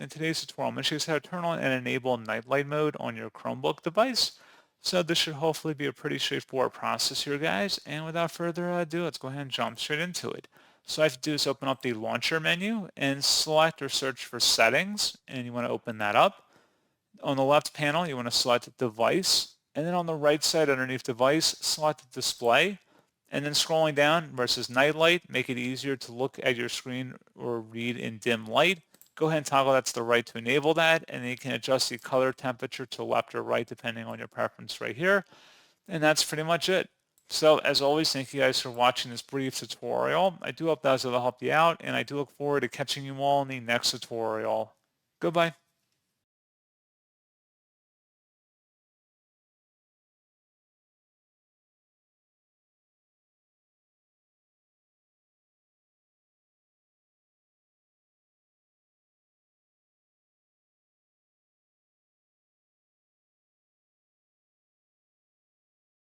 In today's tutorial, I'm going to show you how to turn on and enable nightlight mode on your Chromebook device. So this should hopefully be a pretty straightforward process here, guys. And without further ado, let's go ahead and jump straight into it. So all I have to do is open up the launcher menu and select or search for settings. And you want to open that up. On the left panel, you want to select device. And then on the right side underneath device, select display. And then scrolling down versus nightlight, make it easier to look at your screen or read in dim light. Go ahead and toggle that to the right to enable that, and then you can adjust the color temperature to left or right depending on your preference right here. And that's pretty much it. So as always, thank you guys for watching this brief tutorial. I do hope that was able to help you out, and I do look forward to catching you all in the next tutorial. Goodbye.